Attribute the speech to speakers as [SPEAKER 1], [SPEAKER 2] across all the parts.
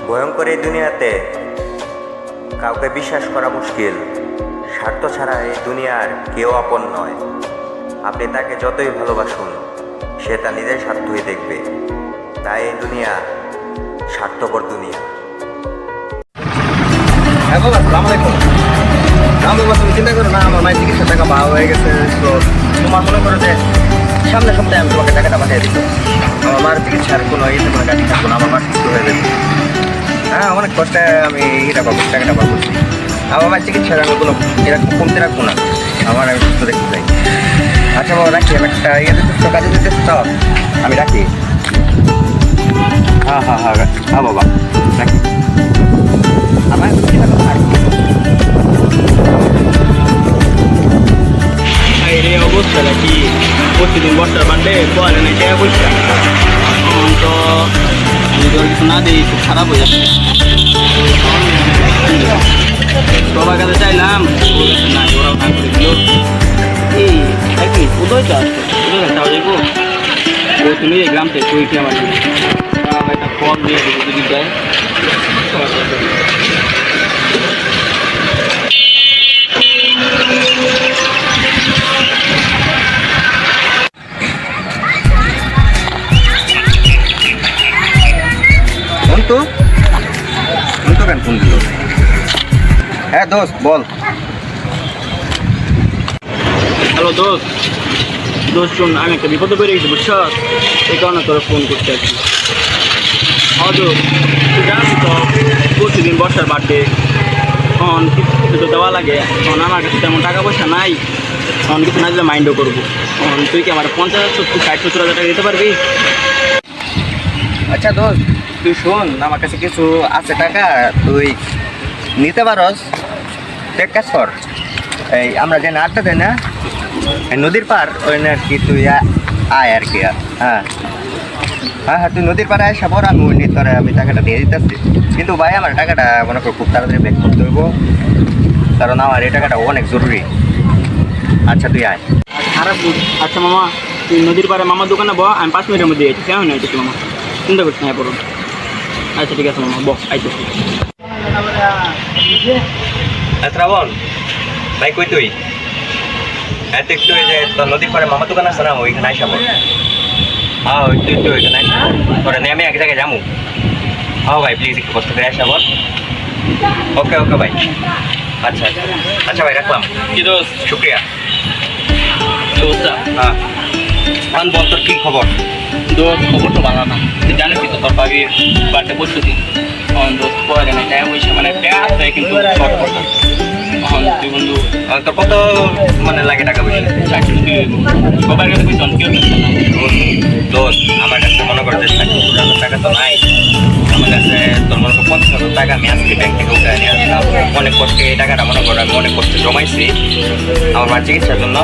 [SPEAKER 1] ভয়ঙ্কর এই দুনিয়াতে কাউকে বিশ্বাস করা মুশকিল। স্বার্থ ছাড়া এই দুনিয়ার কেউ আপন নয়। আপনি তাকে যতই ভালোবাসুন, সে তার নিজের স্বার্থই দেখবে। তাই এই দুনিয়া স্বার্থপর দুনিয়া।
[SPEAKER 2] হ্যাঁ বাবা, আসসালামু আলাইকুম। না বাবা, তুমি চিন্তা করো না, আমার মায়ের চিকিৎসার টাকা পাওয়া হয়ে গেছে। তো তোমার মনে করো যে সামনের সপ্তাহে আমি তোমাকে টাকাটা পাঠিয়ে দিচ্ছি। আমার মার চিকিৎসার কোনো কোনো কাজ থাকবো না, আমার মা সুস্থ হয়ে যাবে। হ্যাঁ, অনেক কষ্টে আমি টাকাটা পাবো। আমার মায়ের চিকিৎসার আমি কোনো এরকম কমতে রাখবো না, আমি সুস্থ দেখতে চাই। আচ্ছা বাবা, রাখি। আমি একটা কাজে যেতে চাও, আমি রাখি। হ্যাঁ বাবা, রাখি। আমার
[SPEAKER 3] এই অবস্থাটা কি প্রতিদিন বর্ষার বান্ডে পরে নেই টাকা পয়সা তো আমি তো কিছু না দিই খুব খারাপ হয়ে যাচ্ছে। সবার কাছে চাইলাম, না ওরাও না করে দিল। এই এক মিনিট, উদয় তো আসছে, উদয় তাও দেখবো ও তুমি এই গ্রাম থেকে তুই আমার একটা ফর্ম দিয়ে দেবো যদি দেয়।
[SPEAKER 2] কেন ফোন দিল? হ্যাঁ দোস্ত, বল।
[SPEAKER 3] হ্যালো দোস্ত, শোন, আমি একটা বিপদে বেরিয়ে গেছি বুঝছ, এই কারণে তোরা ফোন করতে আসছি। হ্যাঁ দোস্ত, তুই জানিস তো প্রতিদিন বর্ষার বার্থডে, তখন কিছু তো দেওয়া লাগে। তখন আমার কাছে তেমন টাকা পয়সা নাই, তখন কিছু না দিলে মাইন্ডও করবো। তখন তুই কি আমার 50-60-70 হাজার টাকা দিতে পারবি?
[SPEAKER 2] আচ্ছা দোস্ত, তুই শোন, আমার কাছে কিছু আছে টাকা, তুই নিতে পারস। দেখ, কাজ কর, এই আমরা যে আড্ডা দেয় না নদীর পার, ওই আর কি তুই আয় আর কি। হ্যাঁ, তুই নদীর পাড়ে আসা পর আমি ওই তোরে আমি টাকাটা দিয়ে দিতেছি। কিন্তু ভাই, আমার টাকাটা মনে কর খুব তাড়াতাড়ি ব্যাক করতে হইব, কারণ আমার এই টাকাটা অনেক জরুরি। আচ্ছা তুই আয়।
[SPEAKER 3] খারাপ। আচ্ছা মামা, তুই নদীর পাড়ে মামার দোকানে বল, আমি 5 মিনিটের মধ্যে আছি। কেমন আইতেছি মামা, চিন্তা করছি না পড়ুন। আচ্ছা ঠিক আছে মামা, বল আইতেছি।
[SPEAKER 1] শ্রাবণ ভাই, কই তুই? একটু ওই যে তোর নদীর পরে মামার দোকান আছে না, ওইখানে আইসা বল। হ্যাঁ, তুই ওইখানে তোরা নেমে এক জায়গায় যাবো। হ্যাঁ ভাই, প্লিজ একটু কষ্ট করে আসা বল। ওকে ভাই। আচ্ছা আচ্ছা ভাই, রাখলাম।
[SPEAKER 3] কি দোস্ত?
[SPEAKER 1] শুক্রিয়া।
[SPEAKER 3] দোস্ত
[SPEAKER 1] হ্যাঁ, বল তোর কী খবর?
[SPEAKER 3] দোস্ত খবর তো ভালো না, তুই জানিস তো তোর বাড়ির বাড়িতে বসে দিন। দোস্ত পরে না টাকা পয়সা, মানে টাকা আছে কিন্তু শর্ট কথা। তুই বন্ধু
[SPEAKER 1] তোর কত মানে লাগে টাকা পয়সা?
[SPEAKER 3] সবার কাছে বুঝতাম কেউ কিনতো না।
[SPEAKER 1] দোস্ত, আমার কাছে মনে করো যে 60-70 হাজার টাকা তো নাই। আমার কাছে তোর মনে করো 50,000 টাকা আমি আজকে ব্যাংক থেকে উঠে নিয়ে আসলাম। অনেক কষ্টে এই টাকাটা মনে করো আমি অনেক কষ্টে জমাইছি আমার মার চিকিৎসার জন্য।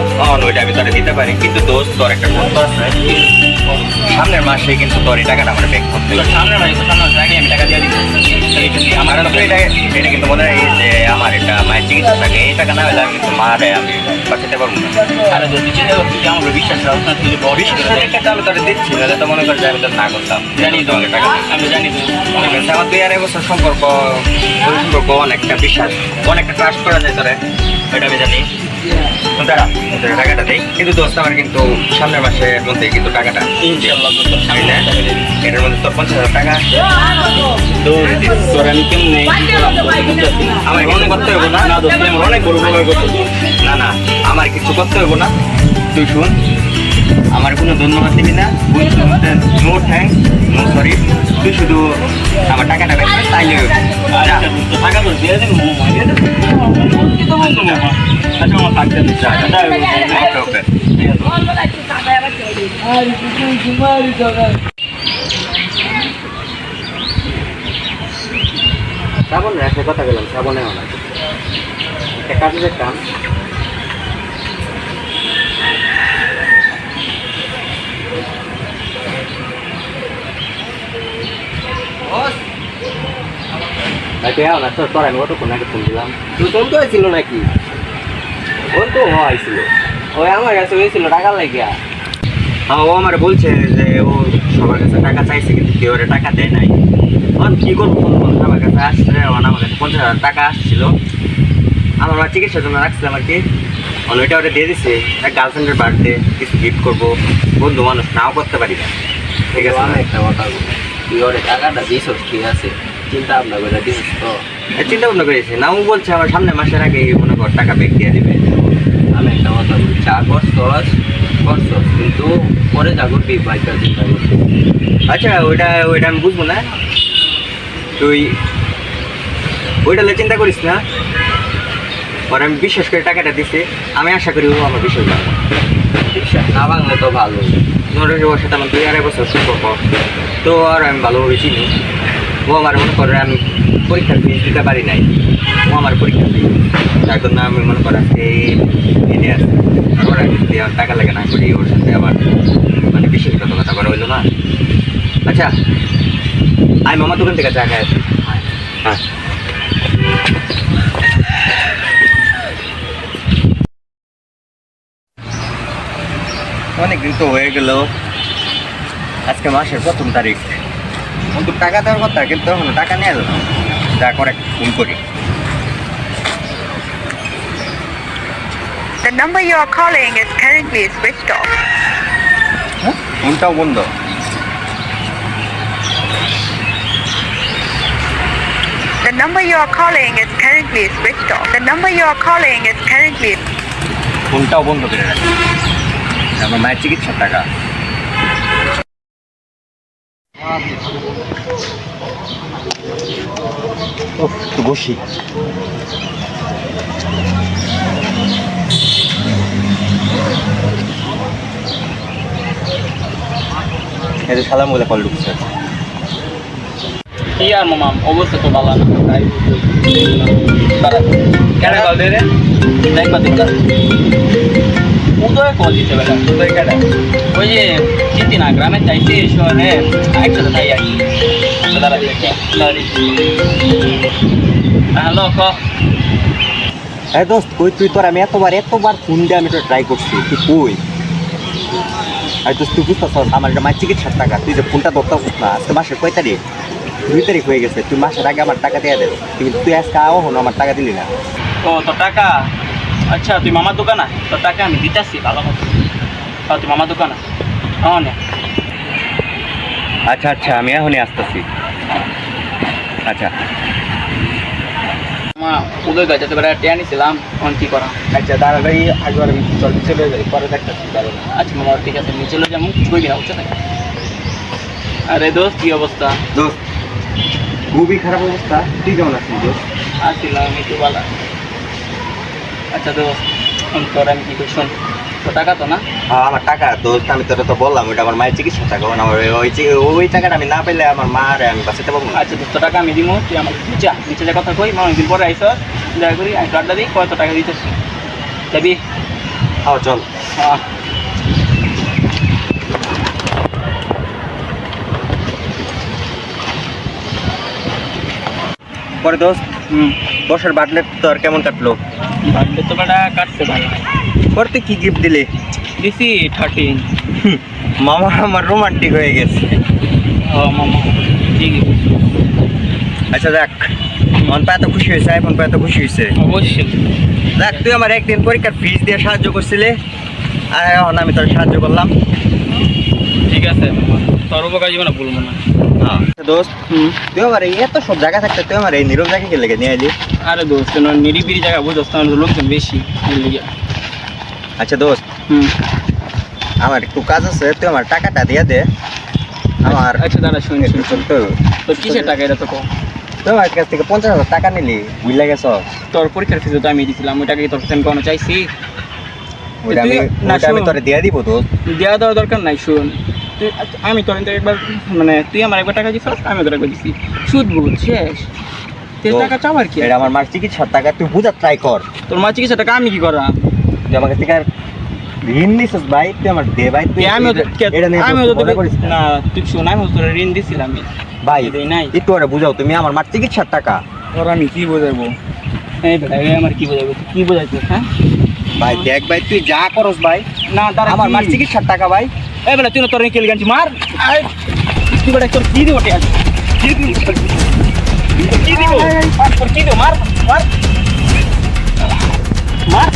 [SPEAKER 1] ওইটা আমি তোরে দিতে পারি, কিন্তু দোস্ত তোর একটা শর্ত আছে। সামনের মাসে কিন্তু তোর এই টাকাটা আমার ব্যাংক করতে হবে।
[SPEAKER 3] সামনে আগে আমি টাকা দিয়ে দিচ্ছি।
[SPEAKER 1] আমার এটা কিন্তু মনে হয় যে আমার এটা মায়ের চিকিৎসা থাকে, এই টাকা না হলে আমি কিন্তু মারে আমি বাঁচাতে পারবো না।
[SPEAKER 3] আরে দোস্ত, চিন্তা করছি যে আমার বিশ্বাস রাখছ না, তুই
[SPEAKER 1] আমি তোরে দিচ্ছি, নাহলে তো মনে কর যে আমি তোর না করতাম।
[SPEAKER 3] জানি তো টাকা, আমি জানি তো
[SPEAKER 1] আমার 2-2.5 বছর সম্পর্ক অনেকটা বিশ্বাস, অনেকটা ট্রাস্ট করা যায় তোরে, এটা আমি জানি। দাঁড়া, তোর টাকাটা দেই, কিন্তু দোস্ত আমার কিন্তু সামনের মাসের মধ্যে কিন্তু টাকাটা
[SPEAKER 3] ইনশাআল্লাহ দোস্ত
[SPEAKER 1] আমি না এটার মধ্যে তোর 50,000 টাকা
[SPEAKER 3] তোর আমি কেমন
[SPEAKER 1] আমার কিছু করতে হইব না।
[SPEAKER 3] না দোস্ত, আমার অনেক বড় উপকার করতে।
[SPEAKER 1] না, আমার কিছু করতে হইব না। তুই শুন, আমার কোনো ধন্যবাদ দিবি না, নো থ্যাঙ্কস, নো সরি। তুই শুধু আমার টাকাটা বেশ তাইলে
[SPEAKER 3] টাকা তো দিয়ে দিন। আচ্ছা আমার থাকতে
[SPEAKER 1] ওকে। শ্রাবণ একটা কথা বললাম, শ্রাবণে অনেক একটা কাজে যেতাম। তোর আমি কতক্ষণ আগে ফোন দিলাম, তুই ফোন তো হয়েছিল নাকি? ফোন তো হয়েছিল, ওই আমার কাছে হয়েছিল টাকা লাগিয়া।
[SPEAKER 2] হ্যাঁ, ও আমার বলছে যে ও সবার কাছে টাকা চাইছে কিন্তু কেউ ওরে টাকা দেয় নাই। আমি কি করবো বল, আমার কাছে আসছে, আমার কাছে 50,000 টাকা আসছিল, আমার মা চিকিৎসার জন্য রাখছিলাম আর কি। ওইটা ওটা দিয়ে দিছে, গার্লফ্রেন্ডের বার্থডে কিছু গিফট করবো, বন্ধু মানুষ নাও করতে পারি না। ঠিক আছে,
[SPEAKER 4] আমি একটা কথা বলি, তুই ওরে টাকাটা দিস ঠিক আছে, চিন্তা ভাবনা করে দিস তো।
[SPEAKER 2] চিন্তা ভাবনা করেছি, নাও বলছে আমার সামনে মাসের আগে মনে কর টাকা ব্যাগ দিয়ে দিবে।
[SPEAKER 4] আমি একটা কথা বলি, চা করছস কিন্তু পরে যা করবি বাইকটা চিন্তা করবি।
[SPEAKER 2] আচ্ছা, ওইটা ওইটা আমি বুঝবো না, তুই ওইটা চিন্তা করিস না। ওর আমি বিশ্বাস করে টাকাটা দিছি, আমি আশা করি ও আমার বিশ্বাস করবে।
[SPEAKER 4] বিশ্বাস না ভাঙলে তো ভালো।
[SPEAKER 2] ধরো ওর সাথে আমার 2-2.5 বছর সম্পর্ক, তো আর আমি ভালোভাবে চিনি। ও আমার মনে করে আমি পরীক্ষার ফিস দিতে পারি নাই, ও আমার পরীক্ষার ফিস, তার জন্য আমি মনে করি আজকে এনে আসি। ওর আমি যদি আমার টাকা লাগে না করি, ওর সাথে আমার মানে বিশ্বাসঘাতকতা করা হইলো না। আচ্ছা, আমি মামার দোকান থেকে চা খাই আসি। হ্যাঁ, অনেকদিন তো হয়ে গেল, আজকে মাসের 1ম তারিখ, কিন্তু টাকা দেওয়ার কথা, কিন্তু এখনো টাকা নিয়ে এলো না। যা করে ফোন করি।
[SPEAKER 5] The number you are calling is currently switched off.
[SPEAKER 2] ফোনটাও বন্ধ।
[SPEAKER 5] The number you are calling is currently switched off. The number you are calling is currently
[SPEAKER 2] ফোনটাও বন্ধ করে রাখি, আমার মায়ের চিকিৎসার টাকা। একটু বসি। এটা সালাম বলে কল ঢুকছে।
[SPEAKER 3] কি আর মামা, অবস্থা তো ভালো না, তাই কেন কল দে রে? দেখবা তোমরা উদয় কল দিতে বেলা, উদয় কেটা? ওই যে চিন্তি না, গ্রামে চাইছে শহরে একসাথে তাই আর কি। দাঁড়া দেখে হ্যালো ক।
[SPEAKER 2] হ্যাঁ দোস্ত, কই তুই? তোর আমি এতবার ফোন দিয়ে আমি তো ট্রাই করছি, তুই কই? আর দোস্ত তুই বুঝতেছ, আমার এটা মায়ের চিকিৎসার টাকা, তুই যে ফোনটা ধরতে পারছিস না। আজকে মাসের কয় তারিখ? 2 তারিখ হয়ে গেছে, তুই মাসের আগে আমার টাকা দিয়ে দেবে, কিন্তু তুই আজকে হনো আমার টাকা দিলি না।
[SPEAKER 3] ও তোর টাকা, আচ্ছা তুই মামার দোকানে, তোর টাকা আমি দিতেছি ভালো মতো। তুই মামার দোকানে নে।
[SPEAKER 2] আচ্ছা আচ্ছা, আমি এখনই আসতেছি। আচ্ছা
[SPEAKER 3] মা উদয় গাছ যেতে বেড়া টেয়া নিছিলাম, এখন কি করা?
[SPEAKER 4] আচ্ছা দাঁড়া ভাই, একবার চল চলে যাই, পরে দেখতেছি। দাঁড়া
[SPEAKER 3] আচ্ছা মামা ঠিক আছে, নিচে চলে যাবো, কিছু কইবি না উঠছে না। আরে দোস্ত কি অবস্থা?
[SPEAKER 2] দোস্ত খুবই খারাপ অবস্থা, তুই কেমন আছিস দোস্ত?
[SPEAKER 3] আসছিলাম একটু বলা। আচ্ছা দোস্ত তোর আমি কি করি শোন, তোর টাকা তো না?
[SPEAKER 2] হ্যাঁ আমার টাকা দোস্ত, আমি তোরা তো বললাম ওইটা আমার মায়ের চিকিৎসার টাকা, আমার ওই টাকাটা আমি না পেলে আমার মা আর আমি বাঁচাতে পারবো না।
[SPEAKER 3] আচ্ছা দোস্ত টাকা আমি দিব, তুই আমার নিচে যে কথা কই, মা অনেকদিন পরে আইস, দয়া করি আমি আড্ডা দিই, কত টাকা দিতেছ যাবি?
[SPEAKER 2] হ্যাঁ চল।
[SPEAKER 3] হ্যাঁ
[SPEAKER 2] পরে দোস্ত, বর্ষার বাটলে তোর কেমন কাটলো?
[SPEAKER 3] বার্থডে তো বেটা কাটছে ভালো।
[SPEAKER 2] পরে তুই কি গিফট দিলি?
[SPEAKER 3] দিছি 13।
[SPEAKER 2] মামা আমার রোমান্টিক হয়ে গেছে।
[SPEAKER 3] ও মামা ঠিক আছে।
[SPEAKER 2] আচ্ছা দেখ, মন পায় এত খুশি হয়েছে, আইফোন পায় এত খুশি হয়েছে।
[SPEAKER 3] অবশ্যই
[SPEAKER 2] দেখ, তুই আমার একদিন পরীক্ষার ফিস দিয়ে সাহায্য করছিলে, আর এখন আমি তোর সাহায্য করলাম।
[SPEAKER 3] ঠিক আছে মামা, তোর উপকার জীবনে ভুলবো না।
[SPEAKER 2] দোস্ত তুই আমার এই এত সব জায়গা থাকতে তুই আমার এই নীরব জায়গাকে লেগে নিয়ে এলি।
[SPEAKER 3] আরে দোস্ত নিরিবিরি জায়গা বুঝোস না, লোকজন বেশি।
[SPEAKER 2] আচ্ছা দোস্ত, আমার একটু কাজ আছে, তুই আমার টাকাটা দিয়ে দে। আমার
[SPEAKER 3] আচ্ছা দাঁড়া শুন
[SPEAKER 2] একটু চলতে হবে।
[SPEAKER 3] তোর কিসের টাকা এটা তো কম?
[SPEAKER 2] তুই আমার কাছ থেকে 50,000 টাকা নিলি, বুঝলে গেছ?
[SPEAKER 3] তোর পরীক্ষার ফিস তো আমি দিয়েছিলাম, ওই টাকা কি তোর থেকে কোনো চাইছি?
[SPEAKER 2] ওইটা আমি
[SPEAKER 3] না,
[SPEAKER 2] ওইটা আমি
[SPEAKER 3] শোন।
[SPEAKER 2] তোরে দিয়ে দিব দোস্ত।
[SPEAKER 3] দেওয়া দেওয়ার দরকার নাই, শুন তুই আমি তোর একবার মানে তুই আমার একবার টাকা দিছিস, আমি তোর একবার দিছি, সুদ বুঝ শেষ। তুই টাকা চাওয়ার কি?
[SPEAKER 2] এটা আমার মার চিকিৎসার টাকা, তুই বুঝার ট্রাই কর।
[SPEAKER 3] তোর মা চিকিৎসা টাকা আমি কি করা?
[SPEAKER 2] তুই আমার কাছ থেকে আর ঋণ নিছিস ভাই, তুই আমার দে ভাই। তুই এটা নিয়ে মনে করিস না।
[SPEAKER 3] না তুই শোন, আমি তোর ঋণ দিছিলাম
[SPEAKER 2] ভাই
[SPEAKER 3] দেই নাই।
[SPEAKER 2] একটু ওরা বুঝাও, তুমি আমার মার চিকিৎসার টাকা।
[SPEAKER 3] তোর আমি কি বোঝাবো? এই বেটা আমার কি বোঝাবো? তুই কি বোঝাইছিস? হ্যাঁ
[SPEAKER 2] ভাই দেখ ভাই, তুই যা করস ভাই,
[SPEAKER 3] না দাঁড়া,
[SPEAKER 2] আমার মার চিকিৎসার টাকা ভাই।
[SPEAKER 3] এই বেলা তুই না তোর কেলে গানছি মার তুই বেটা তোর কি দিব ওটা কি দিব কি দিব তোর কি দিব মার মার মার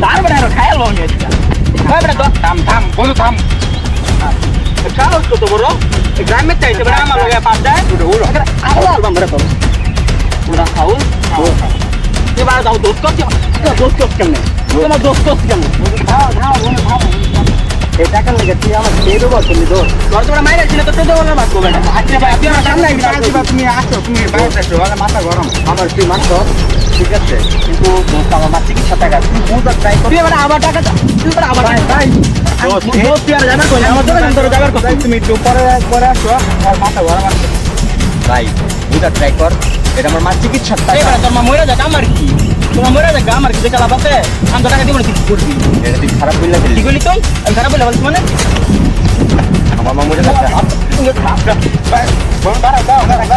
[SPEAKER 3] তার বেটা খায়াল হয়ে গেছে ওই বেটা তো
[SPEAKER 2] থাম বন্ধু থাম
[SPEAKER 3] খাওয়া কত বড় গ্রামে চাইছে বেটা আমার লগে পাস যায় আল্লাহ বাম্বরে তো পুরা খাও এবার দাও দোস্ত করছি দোস্ত করছি কেমনে তোমার দোস্ত করছি কেমনে
[SPEAKER 2] এই টাকা লেগে তুই আমার খেয়ে দেবো তুমি দোষ
[SPEAKER 3] তোর তোরা মাইরে ছিল তো তোদের বলার বাক্য বেটা আচ্ছা ভাই আপনি আমার সামনে
[SPEAKER 2] তুমি আসো তুমি বাইরে আসো আমার মাথা গরম আমার তুই মানছো ঠিক আছে কিন্তু দোস্ত আমার মা চিকিৎসা টাকা তুমি বুঝার ট্রাই করো
[SPEAKER 3] তুই এবার আবার টাকা তুই এবার আবার
[SPEAKER 2] ভাই
[SPEAKER 3] দোস্ত তুই আর যাবার কই আমার তোরা যাবার কই
[SPEAKER 2] তুমি একটু পরে আসো আর মাথা গরম আছে ভাই বুঝার ট্রাই কর এটা আমার মা চিকিৎসার টাকা
[SPEAKER 3] এবার তোর মা মরে যাক আমার কি তোমার মরে যাক আমার কি দেখা লাভ আছে আমি তো টাকা দিব না তুই কি করবি
[SPEAKER 2] এটা তুই খারাপ বললে
[SPEAKER 3] কি করলি তুই আমি খারাপ বলে বলছি মানে
[SPEAKER 2] আমার মা মরে যাচ্ছে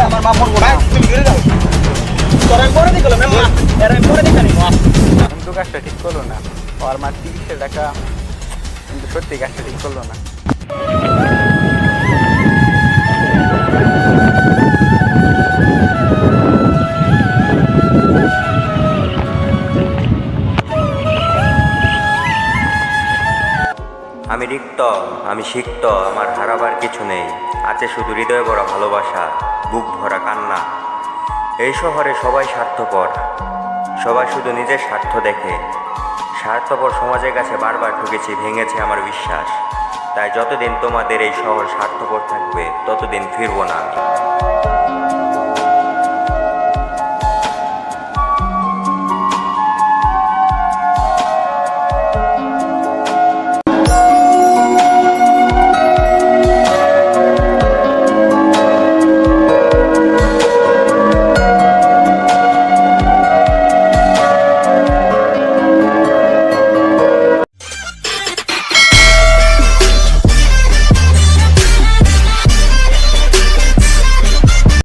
[SPEAKER 2] আমার মা মরবো না তুমি ঘুরে যাও
[SPEAKER 3] তোরা পরে দিকল মা এর পরে দিকানি মা
[SPEAKER 2] কিন্তু কাজটা ঠিক করলো না আর মা চিকিৎসার টাকা কিন্তু সত্যি কাজটা ঠিক করলো না
[SPEAKER 1] আমি রিক্ত, আমি সিক্ত, আমার হারাবার কিছু নেই। আছে শুধু হৃদয়ে ভরা ভালোবাসা, বুক ভরা কান্না। এই শহরে সবাই স্বার্থপর, সবাই শুধু নিজের স্বার্থ দেখে। স্বার্থপর সমাজের কাছে বারবার ঠকেছি, ভেঙেছে আমার বিশ্বাস। তাই যতদিন তোমাদের এই শহর স্বার্থপর থাকবে ততদিন ফিরবো না আমি।